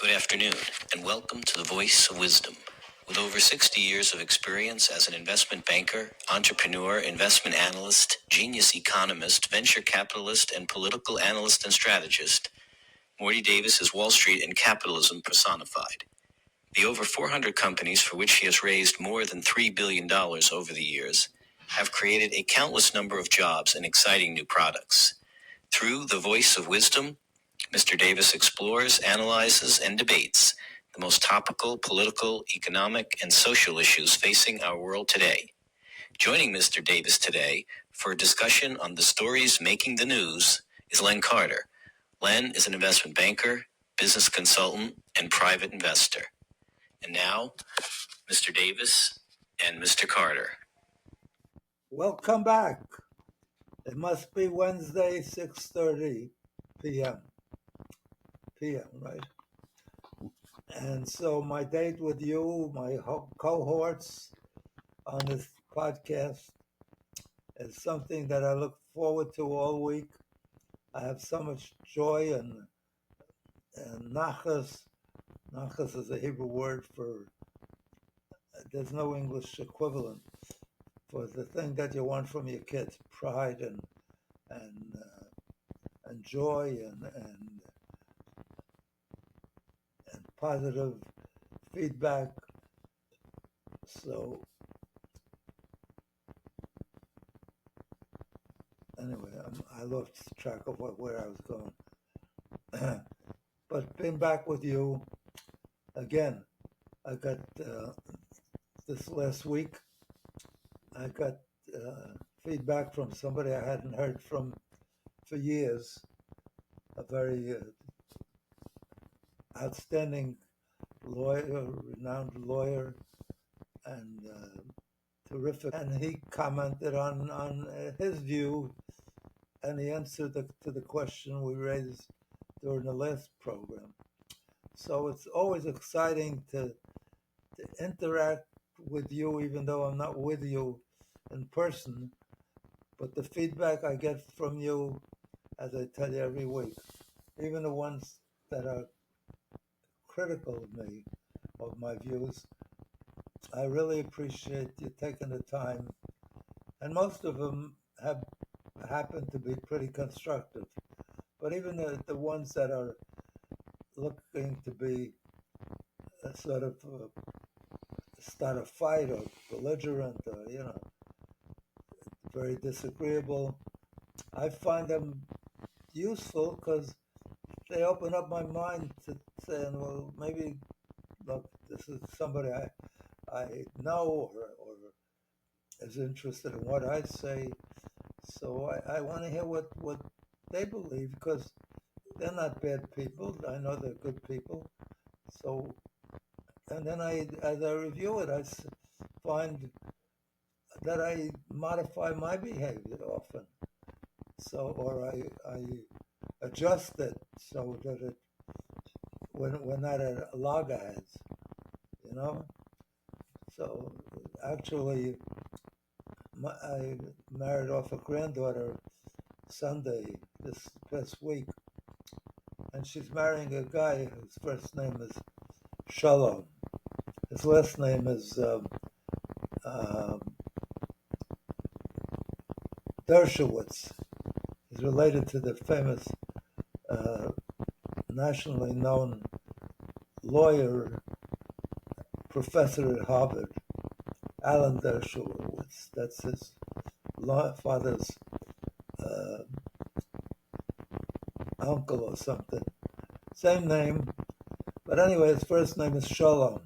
Good afternoon, and welcome to the Voice of Wisdom. With over 60 years of experience as an investment banker, entrepreneur, investment analyst, genius economist, venture capitalist, and political analyst and strategist, Morty Davis is Wall Street and capitalism personified. The over 400 companies for which he has raised more than $3 billion over the years have created a countless number of jobs and exciting new products. Through the Voice of Wisdom, Mr. Davis explores, analyzes, and debates the most topical political, economic, and social issues facing our world today. Joining Mr. Davis today for a discussion on the stories making the news is Len Carter. Len is an investment banker, business consultant, and private investor. And now, Mr. Davis and Mr. Carter. Welcome back. It must be Wednesday, 6:30 p.m., right? And so my date with you, my cohorts on this podcast, is something that I look forward to all week. I have so much joy and nachas. Nachas is a Hebrew word for, there's no English equivalent for the thing that you want from your kids, pride and joy and positive feedback. So anyway, I lost track of where I was going. But being back with you again, I got this last week, I got feedback from somebody I hadn't heard from for years, a very outstanding lawyer, renowned lawyer, and terrific. And he commented on his view, and he answered to the question we raised during the last program. So it's always exciting to interact with you, even though I'm not with you in person. But the feedback I get from you, as I tell you every week, even the ones that are critical of me, of my views, I really appreciate you taking the time. And most of them have happened to be pretty constructive. But even the ones that are looking to be a sort of start a fight or belligerent or, very disagreeable, I find them useful because they open up my mind to saying, well, maybe, look, this is somebody I know or is interested in what I say. So I want to hear what they believe, because they're not bad people. I know they're good people. So, and then as I review it, I find that I modify my behavior often. So, or I adjust it so that we're not at loggerheads, So actually, I married off a granddaughter Sunday this past week, and she's marrying a guy whose first name is Shalom. His last name is Dershowitz. He's related to the famous, nationally known lawyer, professor at Harvard, Alan Dershowitz. That's his father's uncle or something. Same name, but anyway, his first name is Shalom,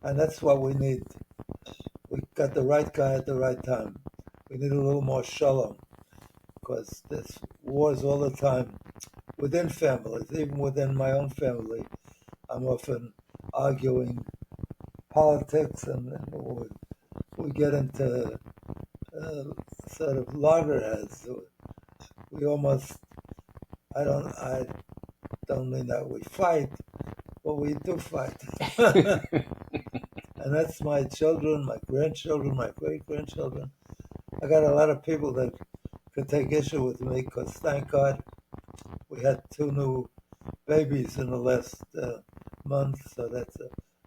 and that's what we need. We got the right guy at the right time. We need a little more Shalom, because there's wars all the time within families, even within my own family. I'm often arguing politics, and we get into sort of loggerheads. We almost, I don't mean that we fight, but we do fight. And that's my children, my grandchildren, my great-grandchildren. I got a lot of people that could take issue with me, because thank God we had 2 new babies in the last month, so that's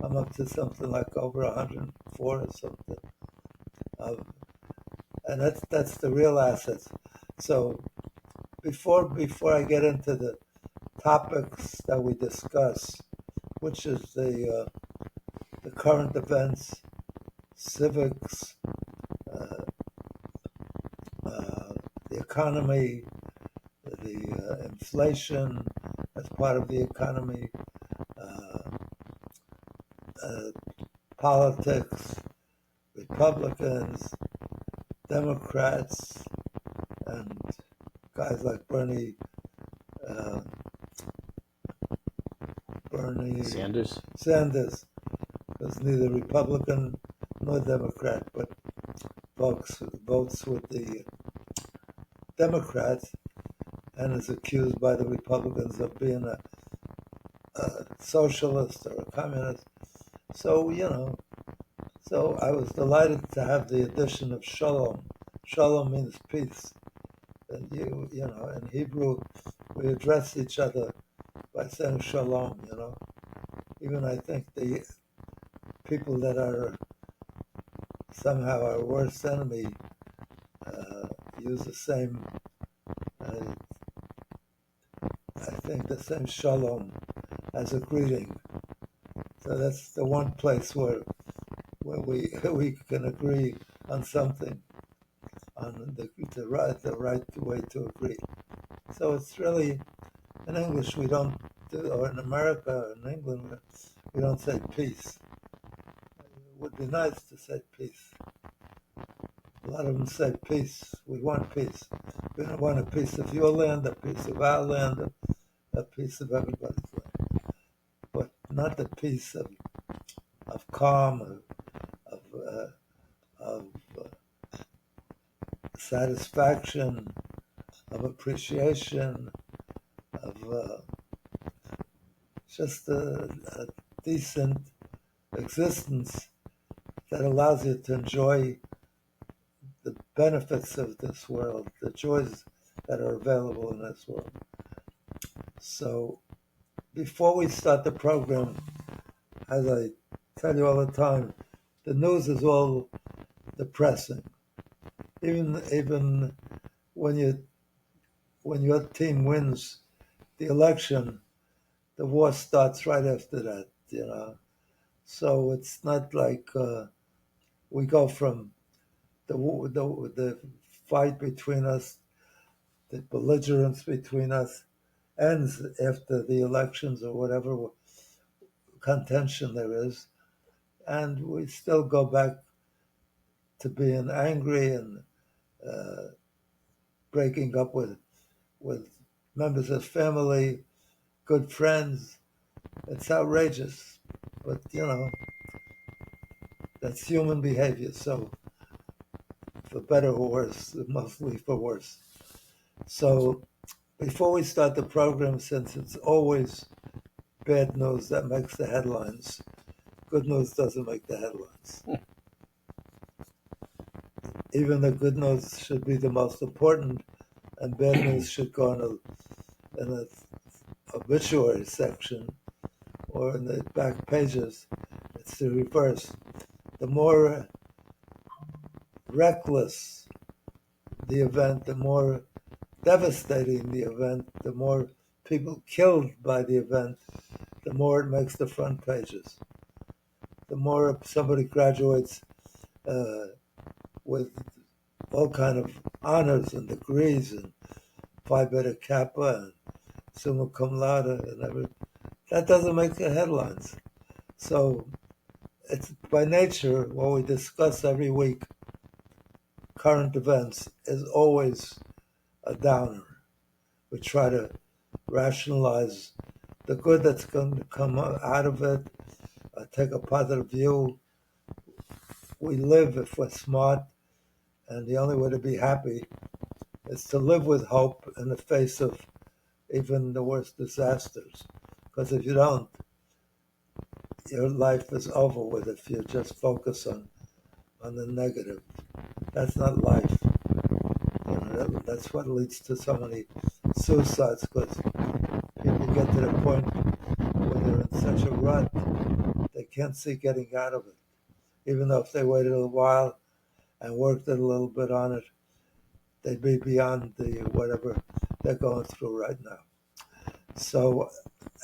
I'm up to something like over 104 or something. And that's the real assets. So before I get into the topics that we discuss, which is the current events, civics, the economy, the inflation as part of the economy, politics, Republicans, Democrats, and guys like Bernie Sanders was neither Republican nor Democrat, but votes with the Democrats, and is accused by the Republicans of being a socialist or a communist. So, so I was delighted to have the addition of shalom. Shalom means peace. And in Hebrew, we address each other by saying shalom, Even I think the people that are somehow our worst enemy use the same, I think the same shalom as a greeting. So that's the one place where we can agree on something, on the right way to agree. So it's really, in English we don't do, or in America or in England we don't say peace. It would be nice to say peace. A lot of them say peace. We want peace. We don't want a piece of your land, a piece of our land, a piece of everybody's land, but not the peace of calm, of satisfaction, of appreciation, of just a decent existence that allows you to enjoy the benefits of this world, the joys that are available in this world. So before we start the program, as I tell you all the time, the news is all depressing. Even when your team wins the election, the war starts right after that, So it's not like we go from the fight between us, the belligerence between us ends after the elections or whatever contention there is, and we still go back to being angry and breaking up with members of family, good friends. It's outrageous, but that's human behavior. So for better or worse, mostly for worse. So before we start the program, since it's always bad news that makes the headlines, good news doesn't make the headlines. Even the good news should be the most important, and bad news should go in an obituary section or in the back pages. It's the reverse. The more reckless the event, the more devastating the event, the more people killed by the event, the more it makes the front pages. The more somebody graduates with all kind of honors and degrees and Phi Beta Kappa and summa cum laude and everything, that doesn't make the headlines. So it's by nature what we discuss every week. Current events is always a downer. We try to rationalize the good that's going to come out of it, take a positive view. We live if we're smart, and the only way to be happy is to live with hope in the face of even the worst disasters. Because if you don't, your life is over with if you just focus on the negative. That's not life. That's what leads to so many suicides, because people get to the point where they're in such a rut, they can't see getting out of it. Even though if they waited a while and worked it a little bit on it, they'd be beyond the whatever they're going through right now. So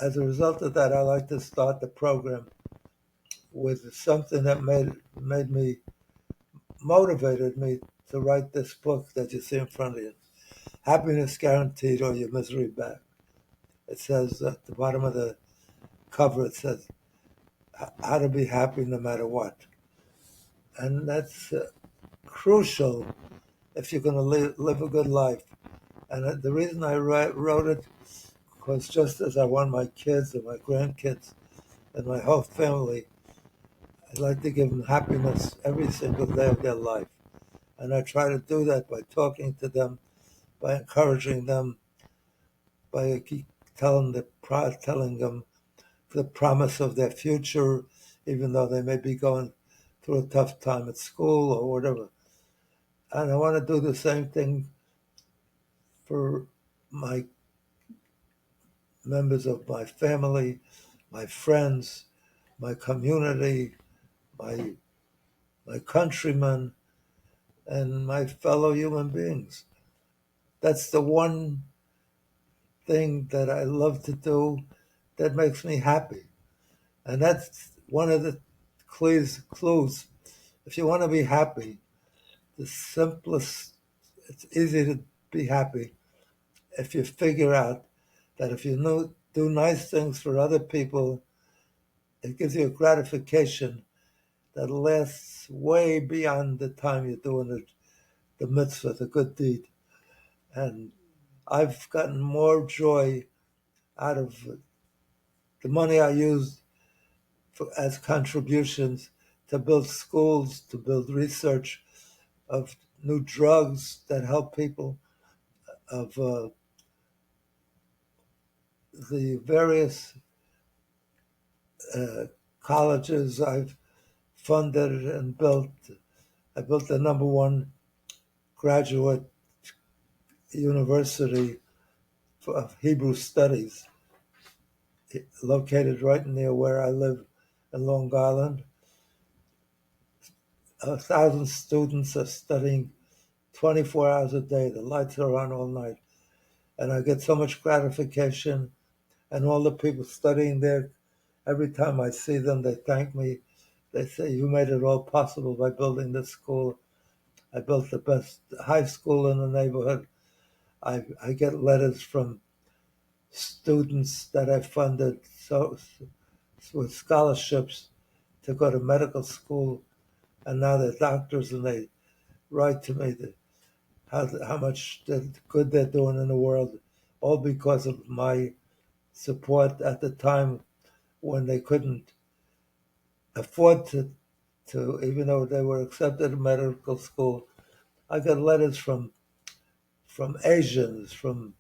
as a result of that, I like to start the program with something that motivated me to write this book that you see in front of you. Happiness Guaranteed or Your Misery Back. It says at the bottom of the cover, it says, how to be happy no matter what. And that's crucial if you're going to live a good life. And the reason I wrote it was just as I want my kids and my grandkids and my whole family, I'd like to give them happiness every single day of their life. And I try to do that by talking to them, by encouraging them, by telling them the promise of their future, even though they may be going through a tough time at school or whatever. And I want to do the same thing for my members of my family, my friends, my community, my countrymen, and my fellow human beings. That's the one thing that I love to do that makes me happy. And that's one of the clues. If you want to be happy, the simplest, it's easy to be happy if you figure out that if you do nice things for other people, it gives you a gratification that lasts way beyond the time you're doing the mitzvah, the good deed. And I've gotten more joy out of the money I used as contributions to build schools, to build research of new drugs that help people, of the various colleges I've funded and built. I built the number one graduate university of Hebrew studies, located right near where I live in Long Island. 1,000 students are studying 24 hours a day. The lights are on all night. And I get so much gratification. And all the people studying there, every time I see them, they thank me. They say, you made it all possible by building this school. I built the best high school in the neighborhood. I get letters from students that I funded with scholarships to go to medical school. And now they're doctors and they write to me how much good they're doing in the world, all because of my support at the time when they couldn't afford to even though they were accepted in medical school. I got letters from Asians, from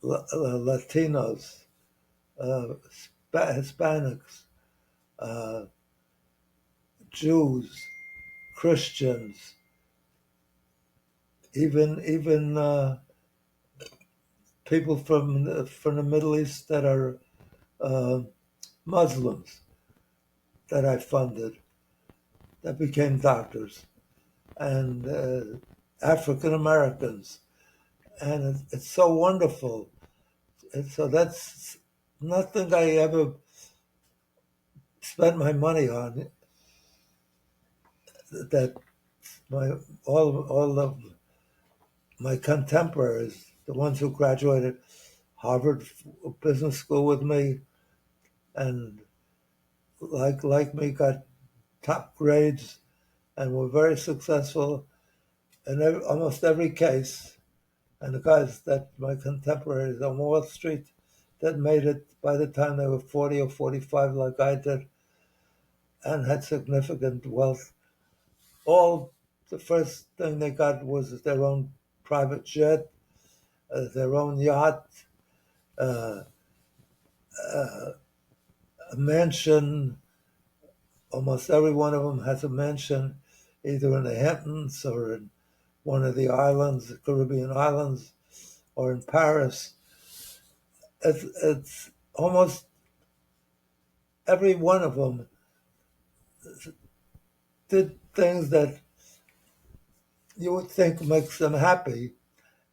Latinos, Hispanics, Jews, Christians, even people from the Middle East that are Muslims that I funded that became doctors, and African Americans, and it's so wonderful. And so that's nothing I ever spent my money on. That all of my contemporaries, the ones who graduated Harvard Business School with me, and like me, got top grades and were very successful in almost every case. And the guys that my contemporaries on Wall Street that made it by the time they were 40 or 45 like I did and had significant wealth, all the first thing they got was their own private jet, their own yacht, uh, a mansion. Almost every one of them has a mansion, either in the Hamptons or in one of the islands, the Caribbean islands, or in Paris. It's almost every one of them did things that you would think makes them happy,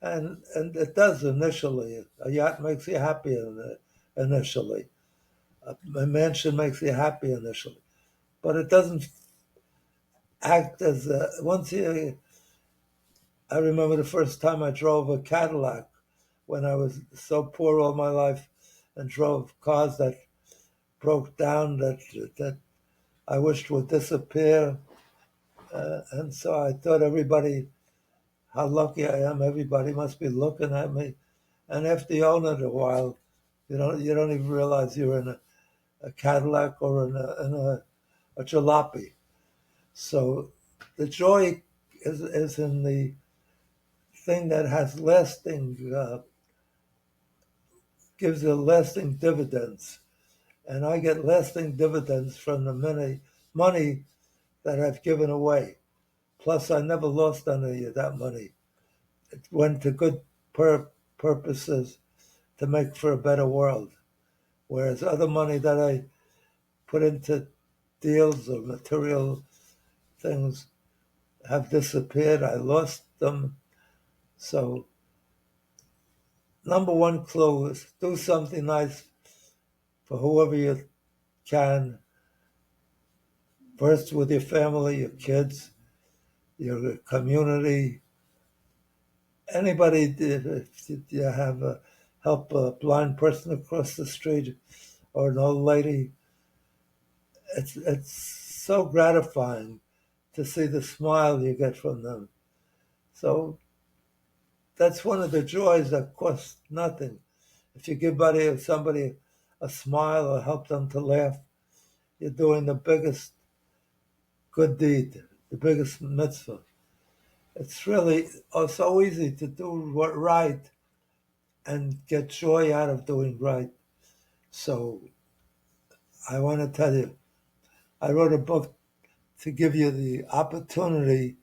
and it does initially. A yacht makes you happy initially. A mansion makes you happy initially, but it doesn't act as once you. I remember the first time I drove a Cadillac when I was so poor all my life and drove cars that broke down that I wished would disappear. And so I thought everybody, how lucky I am. Everybody must be looking at me. And after you own it a while, you don't even realize you're in a Cadillac or in a jalopy. So the joy is in the thing that has lasting, gives you lasting dividends. And I get lasting dividends from the money that I've given away. Plus, I never lost any of that money. It went to good purposes to make for a better world. Whereas other money that I put into deals or material things have disappeared. I lost them. So, number one clue is do something nice for whoever you can. First with your family, your kids, your community, anybody. If you have help a blind person across the street or an old lady, it's so gratifying to see the smile you get from them. So that's one of the joys that costs nothing. If you give somebody a smile or help them to laugh, you're doing the biggest good deed, the biggest mitzvah. It's really so easy to do right and get joy out of doing right. So I want to tell you, I wrote a book to give you the opportunity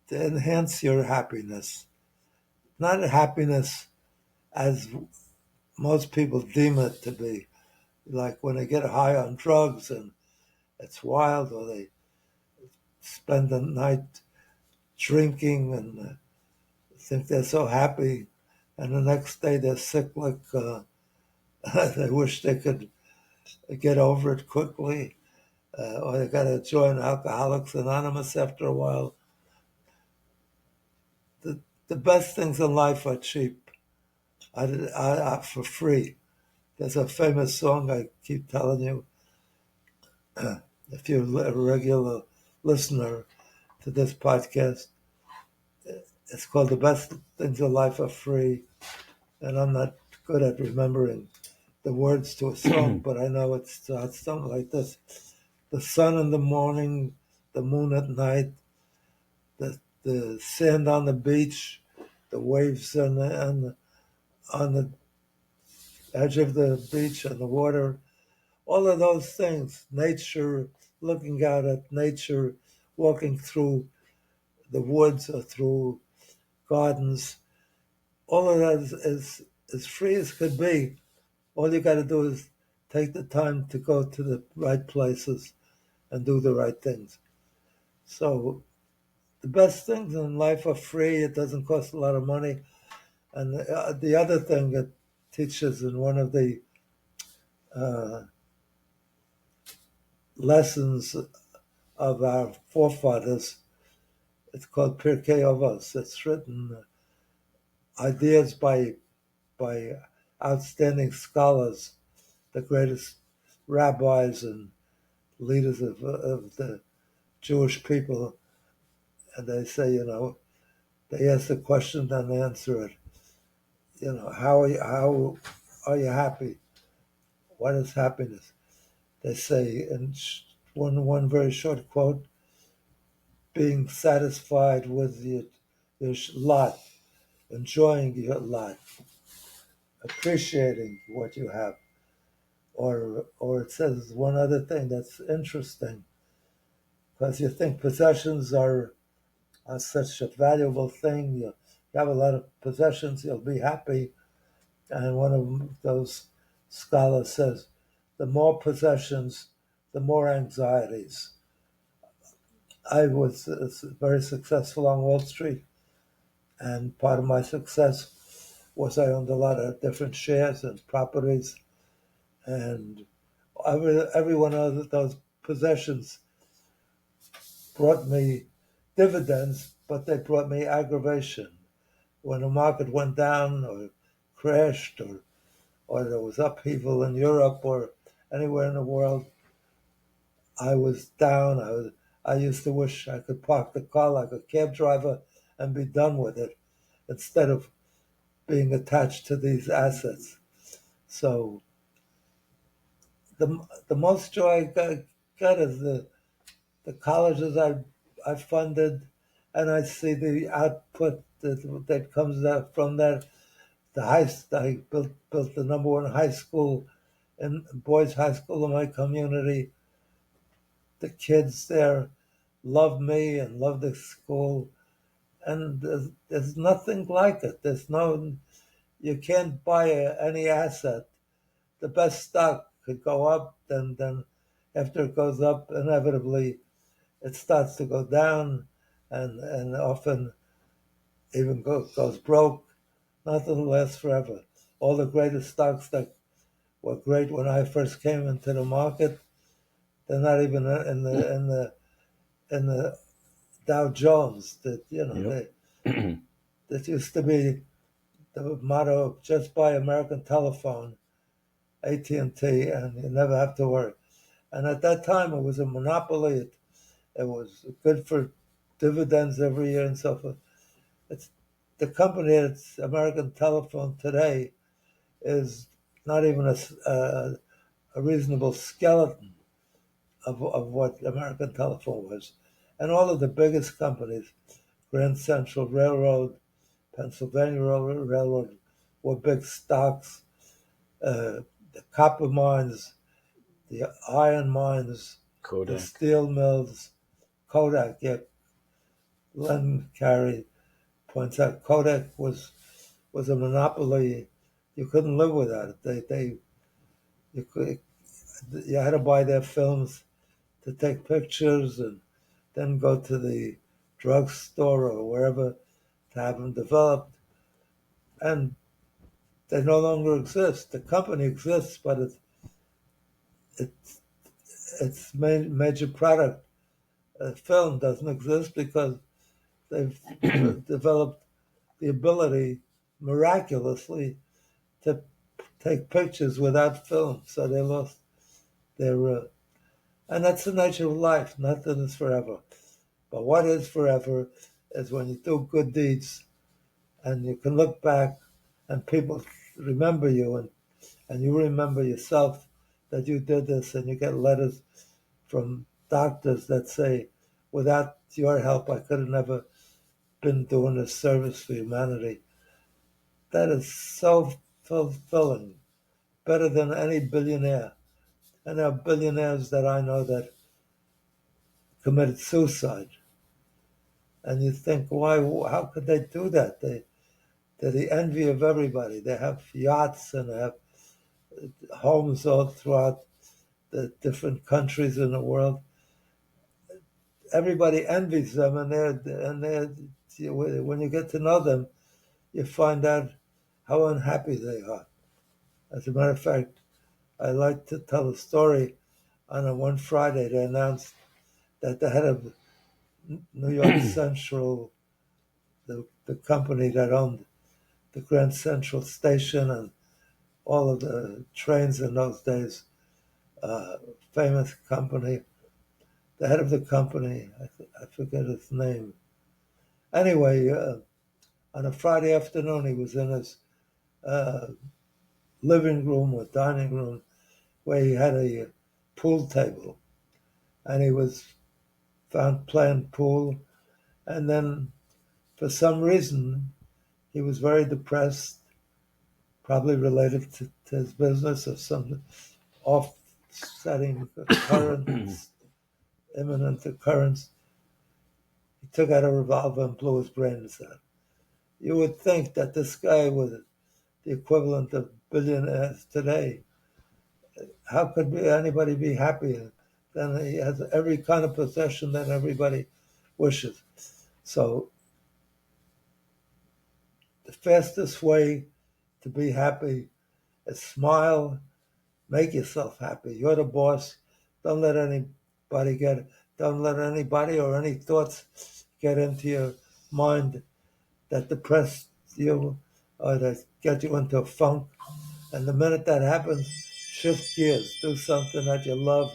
to enhance your happiness. Not happiness as most people deem it to be, like when they get high on drugs and it's wild, or they spend the night drinking and think they're so happy, and the next day they're sick like they wish they could get over it quickly, or they got to join Alcoholics Anonymous after a while. The best things in life are cheap, for free. There's a famous song I keep telling you. If you're a regular listener to this podcast, it's called "The Best Things in Life Are Free," and I'm not good at remembering the words to a song, but I know it's something like this: the sun in the morning, the moon at night, the sand on the beach, the waves on the edge of the beach and the water, all of those things, nature, looking out at nature, walking through the woods or through gardens, all of that is as free as could be. All you got to do is take the time to go to the right places and do the right things. So the best things in life are free. It doesn't cost a lot of money. And the other thing that teaches in one of the lessons of our forefathers, it's called Pirkei Avos. It's written ideas by outstanding scholars, the greatest rabbis and leaders of the Jewish people, and they say, they ask the question and answer it. How are you happy? What is happiness? They say in one very short quote, being satisfied with your lot, enjoying your lot, appreciating what you have. Or it says one other thing that's interesting, because you think possessions are such a valuable thing. You have a lot of possessions, you'll be happy. And one of those scholars says, the more possessions the more anxieties. I was very successful on Wall Street, and part of my success was I owned a lot of different shares and properties, and every one of those possessions brought me dividends, but they brought me aggravation. When the market went down or crashed or there was upheaval in Europe or anywhere in the world, I was down. I used to wish I could park the car like a cab driver and be done with it instead of being attached to these assets. So the most joy I got is the colleges I funded, and I see the output that comes out from that. I built the number one high school in boys' high school in my community. The kids there love me and love the school, and there's nothing like it. You can't buy any asset. The best stock could go up, then after it goes up, inevitably it starts to go down, and often even goes broke. Nothing lasts forever. All the greatest stocks that were great when I first came into the market, they're not even in the Dow Jones. That used to be the motto of just buy American Telephone, AT&T, and you never have to worry. And at that time, it was a monopoly. It was good for dividends every year and so forth. It's the company that's American Telephone today is not even a reasonable skeleton of what American Telephone was. And all of the biggest companies, Grand Central Railroad, Pennsylvania Railroad, were big stocks. The copper mines, the iron mines, Kodak. the steel mills, Kodak. Yeah, Len Carter points out Kodak was a monopoly. You couldn't live without it. You had to buy their films to take pictures and then go to the drugstore or wherever to have them developed. And they no longer exist. The company exists, but its major product, film, doesn't exist because they've developed the ability miraculously to take pictures without film. So they lost their, and that's the nature of life. Nothing is forever. But what is forever is when you do good deeds and you can look back and people remember you and you remember yourself that you did this, and you get letters from doctors that say, without your help, I could have never been doing this service for humanity. That is so fulfilling, better than any billionaire. And there are billionaires that I know that committed suicide. And you think, why? How could they do that? They're the envy of everybody. They have yachts and they have homes all throughout the different countries in the world. Everybody envies them, when you get to know them, you find out how unhappy they are. As a matter of fact, I like to tell a story. On a one Friday, they announced that the head of New York Central, the company that owned the Grand Central Station and all of the trains in those days, famous company. The head of the company, I forget his name. Anyway, on a Friday afternoon, he was in his uh, living room or dining room where he had a pool table, and he was found playing pool. And then, for some reason, he was very depressed, probably related to his business or some offsetting occurrence, imminent occurrence. He took out a revolver and blew his brains out. You would think that this guy was the equivalent of billionaires today. How could anybody be happy then he has every kind of possession that everybody wishes. So the fastest way to be happy is smile, make yourself happy. You're the boss. Don't let anybody or any thoughts get into your mind that depress you or that get you into a funk. And the minute that happens, shift gears. Do something that you love.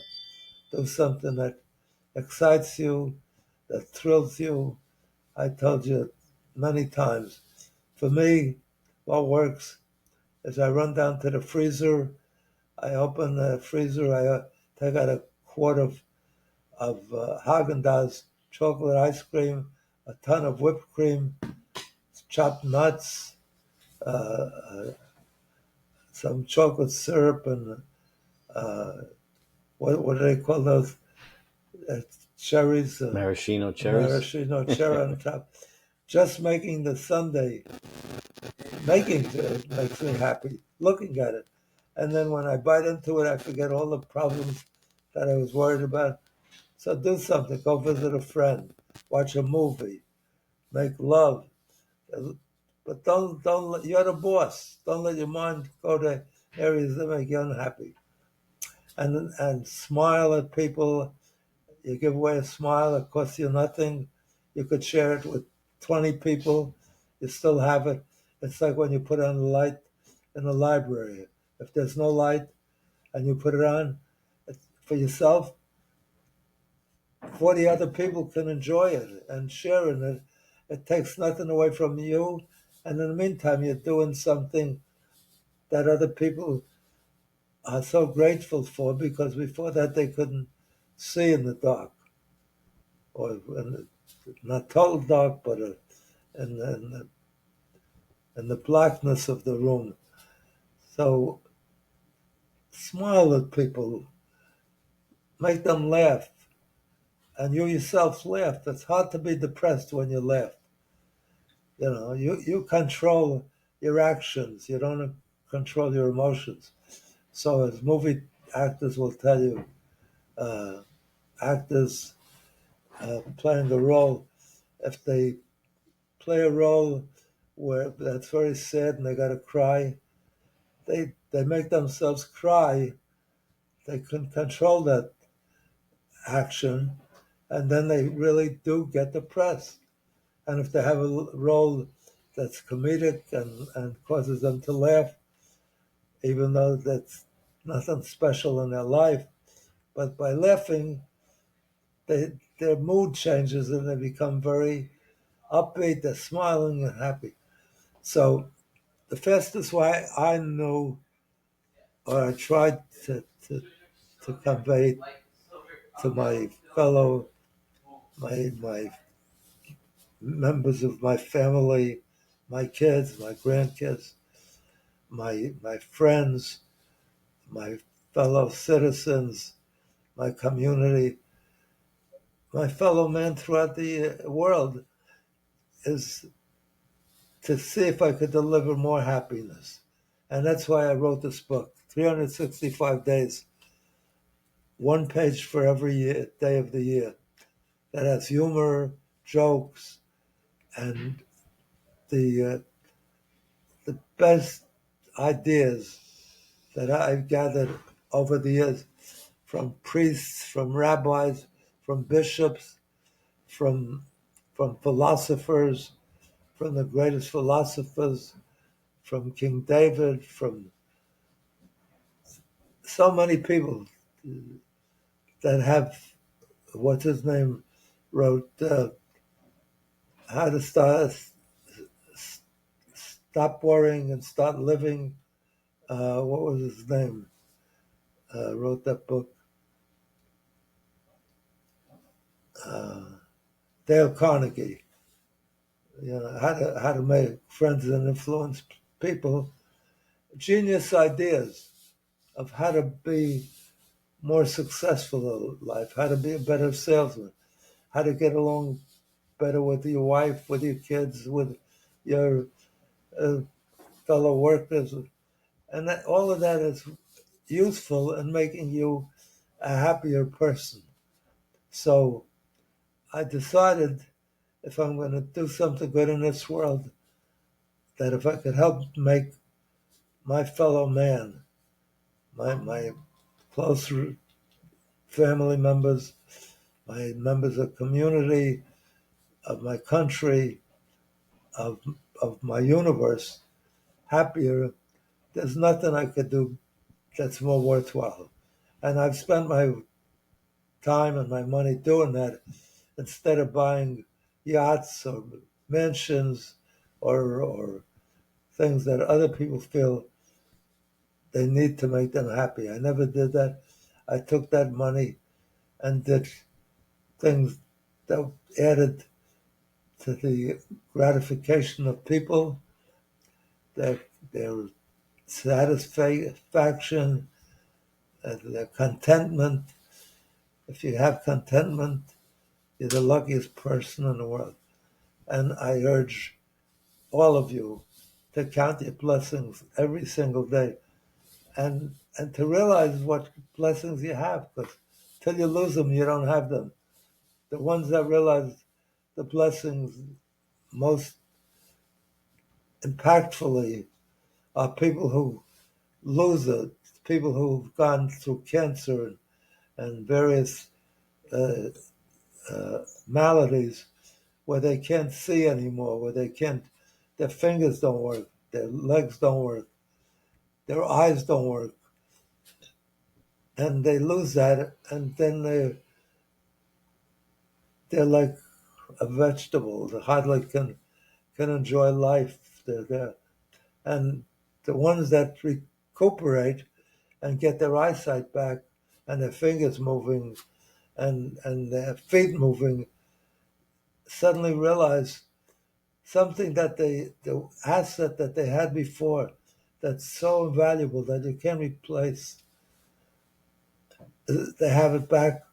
Do something that excites you, that thrills you. I told you many times. For me, what works is I run down to the freezer. I open the freezer. I take out a quart of Haagen-Dazs chocolate ice cream, a ton of whipped cream, chopped nuts, uh, some chocolate syrup, and what do they call those uh, cherries? Maraschino cherries. Maraschino cherry on top. Just making the sundae, making it makes me happy. Looking at it, and then when I bite into it, I forget all the problems that I was worried about. So do something. Go visit a friend. Watch a movie. Make love. But don't. You're the boss. Don't let your mind go to areas that make you unhappy. And smile at people. You give away a smile. It costs you nothing. You could share it with 20 people. You still have it. It's like when you put on the light in the library. If there's no light and you put it on for yourself, 40 other people can enjoy it and share in it. It takes nothing away from you. And in the meantime, you're doing something that other people are so grateful for because before that they couldn't see in the dark or in not total dark, but in the blackness of the room. So smile at people, make them laugh, and you yourself laugh. It's hard to be depressed when you laugh. You control your actions. You don't control your emotions. So as movie actors will tell you, uh, actors playing a role, if they play a role where that's very sad and they got to cry, they make themselves cry. They can control that action, and then they really do get depressed. And if they have a role that's comedic and causes them to laugh, even though that's nothing special in their life, but by laughing, their mood changes and they become very upbeat, they're smiling and happy. So the fastest way I knew, or I tried to convey to my fellow, my members of my family, my kids, my grandkids, my friends, my fellow citizens, my community, my fellow man throughout the world, is to see if I could deliver more happiness. And that's why I wrote this book, 365 days, one page for every day of the year, that has humor, jokes, and the the best ideas that I've gathered over the years from priests, from rabbis, from bishops, from philosophers, from the greatest philosophers, from King David, from so many people that have, what's his name, wrote How to Stop Worrying and Start Living. What was his name? Wrote that book. Dale Carnegie. How to make friends and influence people. Genius ideas of how to be more successful in life, how to be a better salesman, how to get along better with your wife, with your kids, with your uh, fellow workers, and all of that is useful in making you a happier person. So I decided if I'm going to do something good in this world, that if I could help make my fellow man, my close family members, my members of community, of my country, of my universe, happier, there's nothing I could do that's more worthwhile. And I've spent my time and my money doing that instead of buying yachts or mansions or things that other people feel they need to make them happy. I never did that. I took that money and did things that added to the gratification of people, their satisfaction, their contentment. If you have contentment, you're the luckiest person in the world. And I urge all of you to count your blessings every single day and to realize what blessings you have, because till you lose them, you don't have them. The ones that realize the blessings most impactfully are people who lose it, people who've gone through cancer and various uh, maladies where they can't see anymore, where they can't, their fingers don't work, their legs don't work, their eyes don't work, and they lose that, and then they're like a vegetable. They hardly can enjoy life. They're there, and the ones that recuperate and get their eyesight back, and their fingers moving, and their feet moving, suddenly realize something that the asset that they had before, that's so invaluable that you can't replace. They have it back.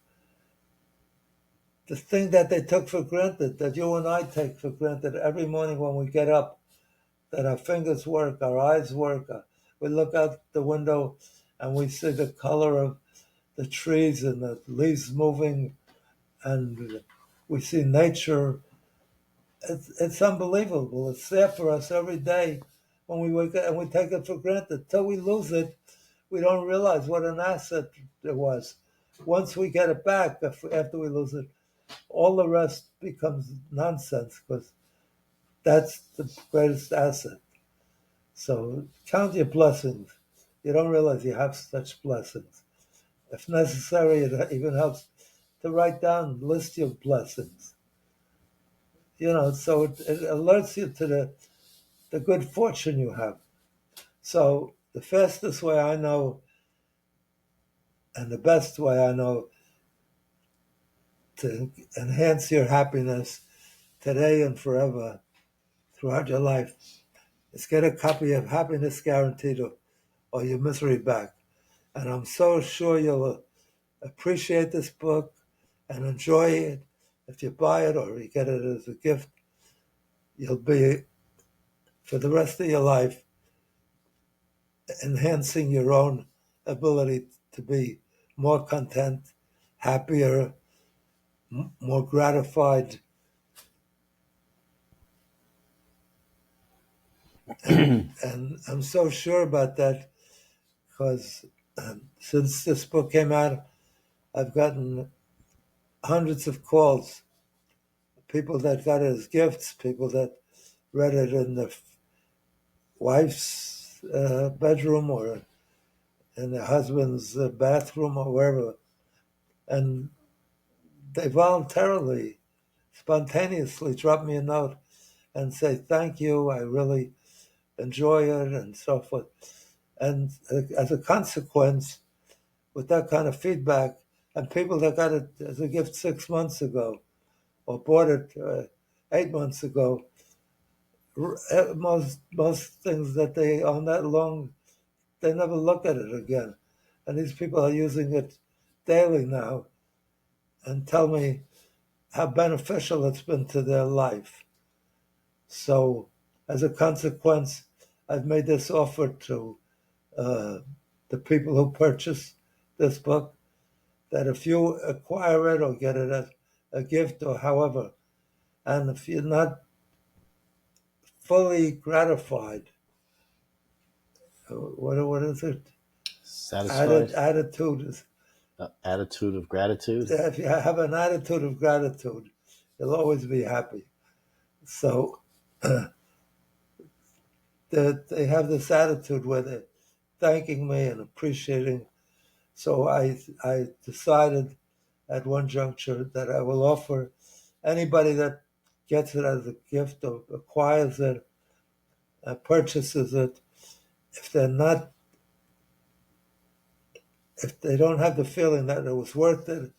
The thing that they took for granted, that you and I take for granted every morning when we get up, that our fingers work, our eyes work. We look out the window and we see the color of the trees and the leaves moving, and we see nature. It's unbelievable. It's there for us every day when we wake up, and we take it for granted. Till we lose it, we don't realize what an asset it was. Once we get it back, after we lose it, all the rest becomes nonsense, because that's the greatest asset. So count your blessings. You don't realize you have such blessings. If necessary, it even helps to write down, list your blessings. So it alerts you to the good fortune you have. So the fastest way I know, and the best way I know to enhance your happiness today and forever throughout your life is get a copy of Happiness Guaranteed, or Your Misery Back. And I'm so sure you'll appreciate this book and enjoy it. If you buy it or you get it as a gift, you'll be, for the rest of your life, enhancing your own ability to be more content, happier, more gratified. And I'm so sure about that because since this book came out, I've gotten hundreds of calls. People that got it as gifts, people that read it in the wife's bedroom or in the husband's bathroom or wherever. And they voluntarily, spontaneously drop me a note and say, thank you, I really enjoy it, and so forth. And as a consequence, with that kind of feedback, and people that got it as a gift 6 months ago or bought it 8 months ago, most things that they own that long, they never look at it again. And these people are using it daily now and tell me how beneficial it's been to their life. So as a consequence, I've made this offer to the people who purchase this book. that if you acquire it or get it as a gift or however, and if you're not fully gratified, what is it? Satisfied? Attitude is. Attitude of gratitude? If you have an attitude of gratitude, you'll always be happy. So they have this attitude where they're thanking me and appreciating. So I decided at one juncture that I will offer anybody that gets it as a gift or acquires it, purchases it, if they don't have the feeling that it was worth it,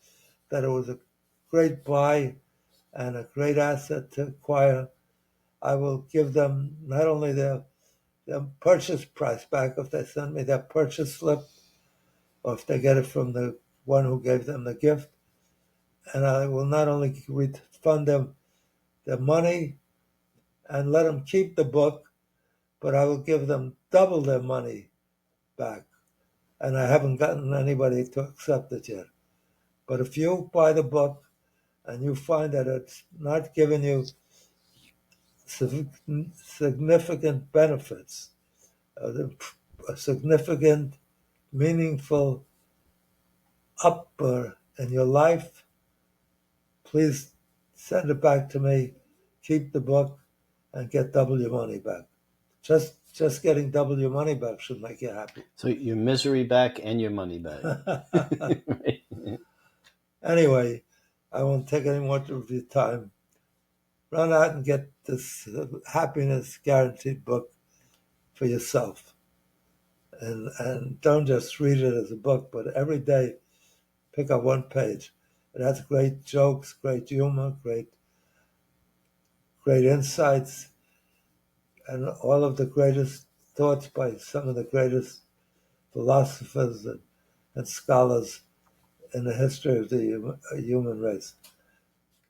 that it was a great buy and a great asset to acquire, I will give them not only their purchase price back if they send me their purchase slip, or if they get it from the one who gave them the gift, and I will not only refund them their money and let them keep the book, but I will give them double their money back. And I haven't gotten anybody to accept it yet. But if you buy the book and you find that it's not giving you significant benefits, a significant, meaningful upper in your life, please send it back to me, keep the book, and get double your money back. Just getting double your money back should make you happy. So your misery back and your money back. Right. Anyway, I won't take any more of your time. Run out and get this happiness guaranteed book for yourself. And don't just read it as a book, but every day pick up one page. It has great jokes, great humor, great insights, and all of the greatest thoughts by some of the greatest philosophers and scholars in the history of the human race.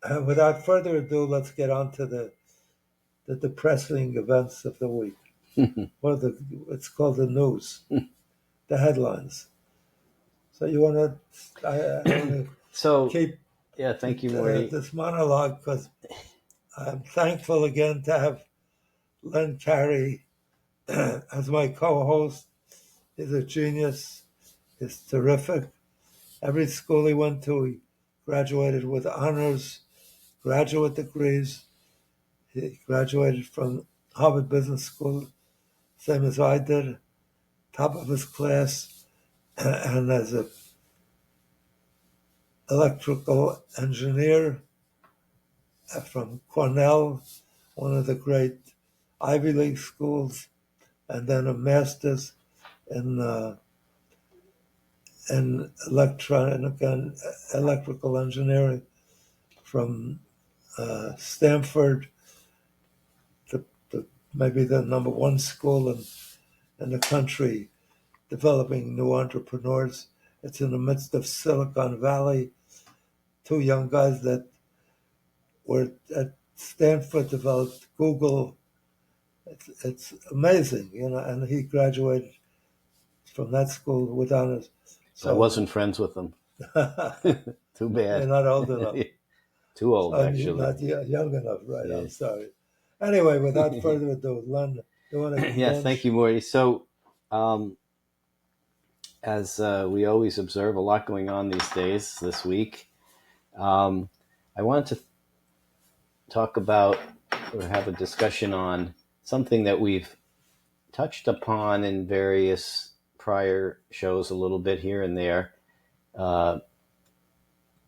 And without further ado, let's get on to the depressing events of the week. It's called the news, the headlines. So you want to So keep thank you, Morty. This monologue, because I'm thankful again to have Len Carter as my co-host. He's a genius. He's terrific. Every school he went to, he graduated with honors, graduate degrees. He graduated from Harvard Business School, same as I did, top of his class, and as an electrical engineer from Cornell, one of the great Ivy League schools, and then a master's in electrical engineering from Stanford, maybe the number one school in the country, developing new entrepreneurs. It's in the midst of Silicon Valley. Two young guys that were at Stanford developed Google. It's amazing, and he graduated from that school with honors. So I wasn't friends with them. Too bad. You're not old enough. Too old, actually. Not young enough, right? Yeah. I'm sorry. Anyway, without further ado, Len, you want to Yes, thank you, Morty. So, as we always observe, a lot going on these days, this week. I wanted to talk about or have a discussion on something that we've touched upon in various prior shows a little bit here and there,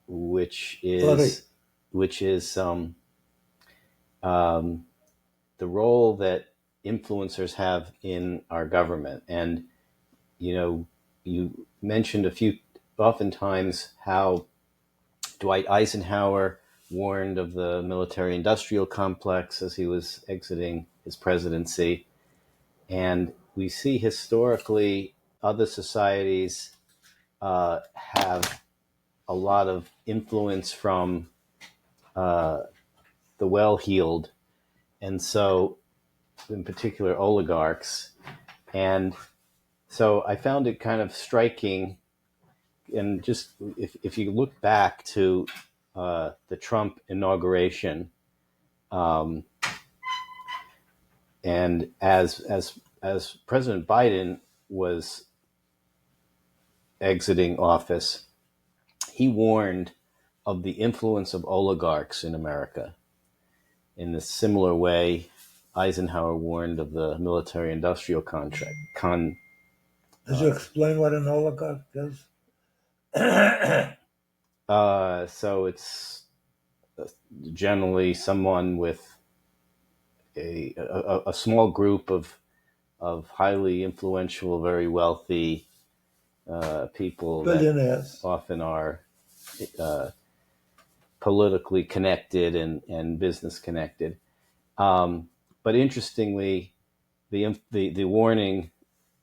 which is the role that influencers have in our government. And, you mentioned oftentimes how Dwight Eisenhower warned of the military-industrial complex as he was exiting his presidency. And we see historically other societies have a lot of influence from the well-heeled, and so in particular oligarchs. And so I found it kind of striking and just if you look back to the Trump inauguration, and as President Biden was exiting office, he warned of the influence of oligarchs in America. In a similar way, Eisenhower warned of the military-industrial contract. Did you explain what an oligarch is? So it's generally someone with a small group of highly influential, very wealthy people Billionaires. that often are politically connected and business connected. But interestingly, the warning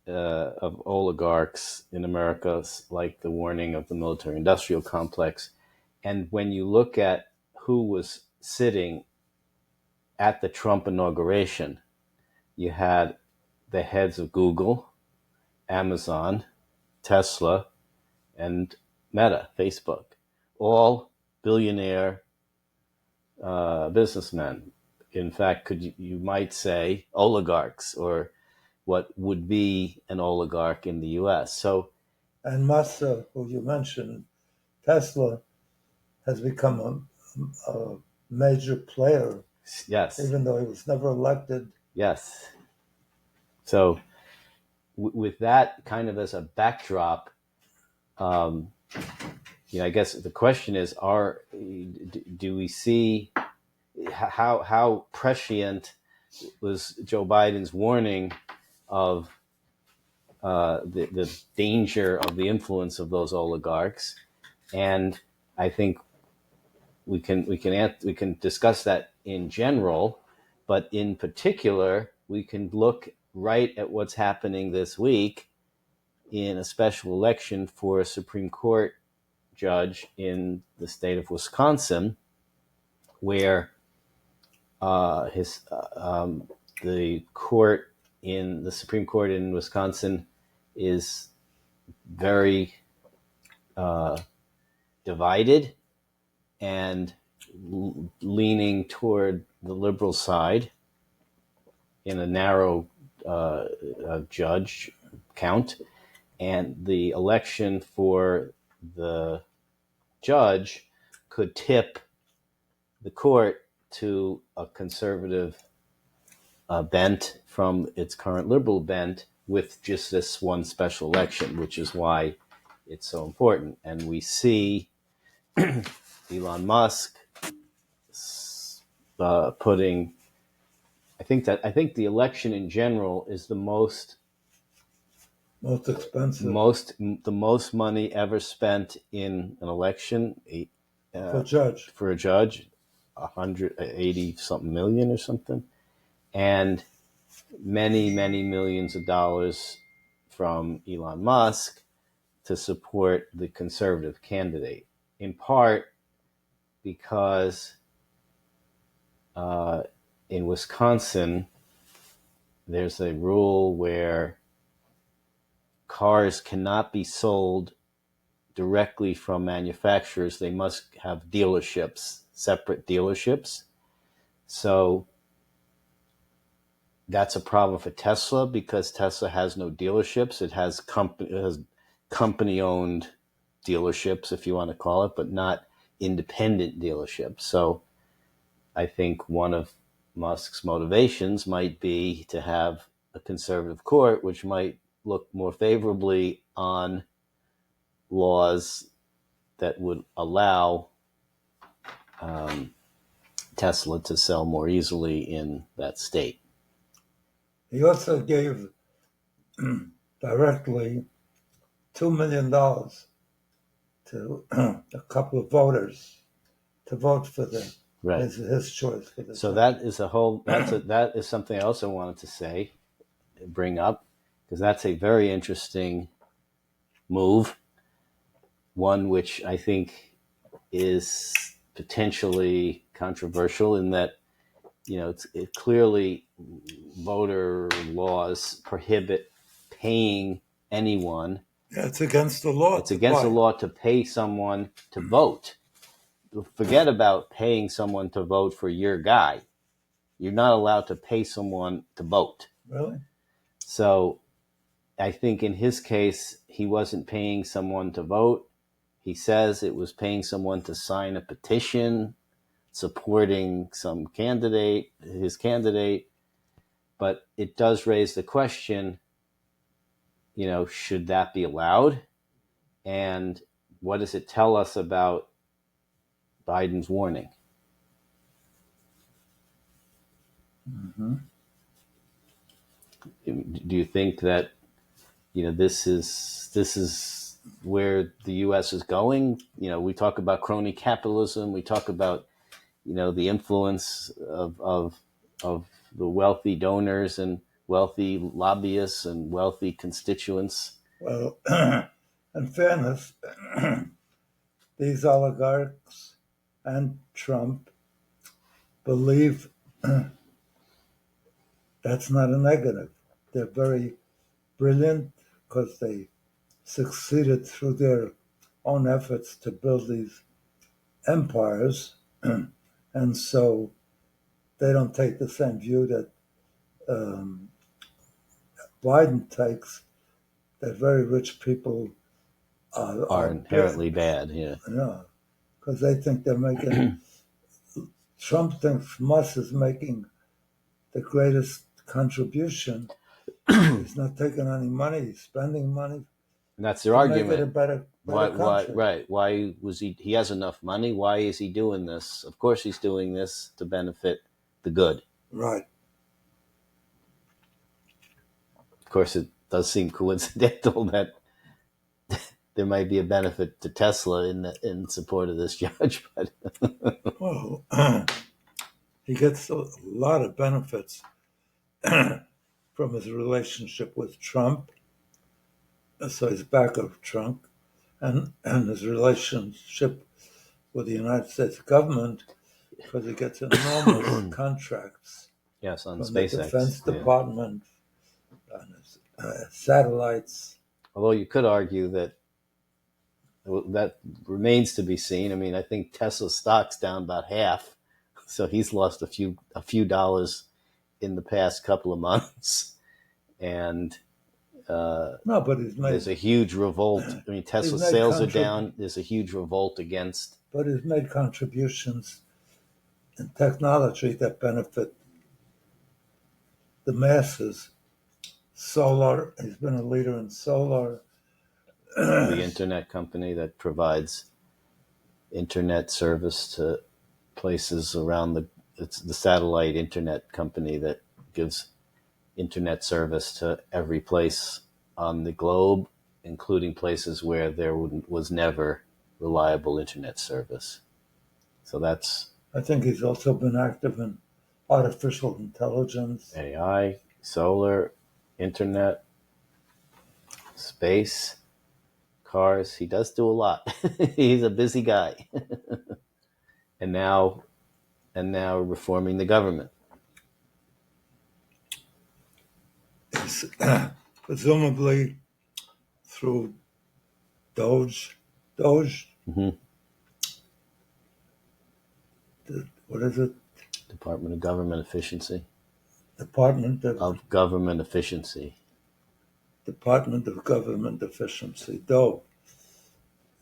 of oligarchs in America is like the warning of the military-industrial complex. And when you look at who was sitting at the Trump inauguration, you had the heads of Google, Amazon, Tesla, and Meta, Facebook, all billionaire businessmen. In fact, you might say oligarchs, or what would be an oligarch in the U.S. So, and Musk, who you mentioned, Tesla, has become a major player. Yes. Even though he was never elected. Yes. So, with that kind of as a backdrop, I guess the question is: do we see how prescient was Joe Biden's warning of the danger of the influence of those oligarchs? And I think we can discuss that in general, but in particular, we can look right at what's happening this week in a special election for a Supreme Court judge in the state of Wisconsin, where the Supreme Court in Wisconsin is very divided and leaning toward the liberal side in a narrow judge count. And the election for the judge could tip the court to a conservative bent from its current liberal bent with just this one special election, which is why it's so important. And we see Elon Musk putting. I think the election in general is the most expensive, the most money ever spent in an election for a judge, 180 something million or something, and many millions of dollars from Elon Musk to support the conservative candidate, in part because in Wisconsin there's a rule where cars cannot be sold directly from manufacturers. They must have dealerships, separate dealerships. So that's a problem for Tesla because Tesla has no dealerships. It has company-owned dealerships, if you want to call it, but not independent dealerships. So I think one of Musk's motivations might be to have a conservative court, which might look more favorably on laws that would allow Tesla to sell more easily in that state. He also gave directly $2 million to a couple of voters to vote for his choice for this. So that is that is something I also wanted to bring up, because that's a very interesting move, one which I think is potentially controversial in that, it clearly voter laws prohibit paying anyone Yeah, it's against the law. It's against the law to pay someone to vote. Forget about paying someone to vote for your guy. You're not allowed to pay someone to vote. Really? So I think in his case, he wasn't paying someone to vote. He says it was paying someone to sign a petition supporting some candidate, his candidate. But it does raise the question, should that be allowed? And what does it tell us about Biden's warning? Mm-hmm. Do you think that this is where the U.S. is going? We talk about crony capitalism. We talk about the influence of the wealthy donors and wealthy lobbyists and wealthy constituents. Well, in fairness, these oligarchs and Trump believe that's not a negative. They're very brilliant because they succeeded through their own efforts to build these empires. And so they don't take the same view that Biden takes, that very rich people Are inherently bad, yeah. Because they think they're making, Trump thinks Musk is making the greatest contribution. He's not taking any money, he's spending money. And that's their to argument. Make it a better country. Why was he has enough money? Why is he doing this? Of course he's doing this to benefit the good. Right. Of course, it does seem coincidental that there might be a benefit to Tesla in support of this judge, but well, he gets a lot of benefits from his relationship with Trump. So he's back of Trump, and his relationship with the United States government, because he gets enormous contracts. Yes, on from SpaceX, the Defense Department, on his, satellites. Although you could argue that remains to be seen. I mean, I think Tesla stock's down about half, so he's lost a few dollars in the past couple of months, and no, but there's a huge revolt. I mean, Tesla sales are down. There's a huge revolt against. But he's made contributions in technology that benefit the masses. Solar, he's been a leader in solar. The internet company that provides internet service to places around it's the satellite internet company that gives internet service to every place on the globe, including places where there was never reliable internet service. So that's. I think he's also been active in artificial intelligence, AI, solar, internet, space, cars. He does do a lot. He's a busy guy. and now reforming the government. Presumably through Doge. Mm-hmm. What is it? Department of Government Efficiency. Department of Government Efficiency. Department of Government Efficiency, Doge,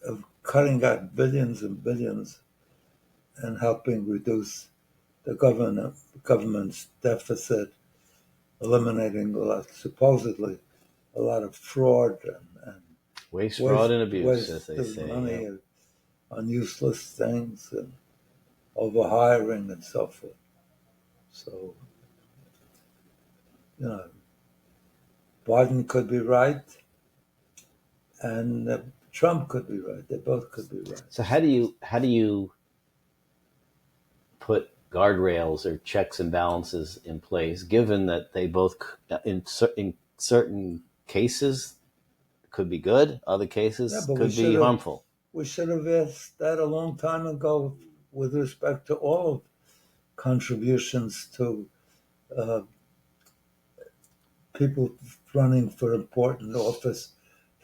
of cutting out billions and billions and helping reduce the government's deficit, eliminating supposedly a lot of fraud and waste, fraud, and abuse, as they say. Money on useless things and overhiring and so forth. So, Biden could be right, and Trump could be right. They both could be right. So how do you put guardrails or checks and balances in place, given that they both, in certain cases, could be good, other cases could be harmful? We should have asked that a long time ago with respect to all contributions to people running for important office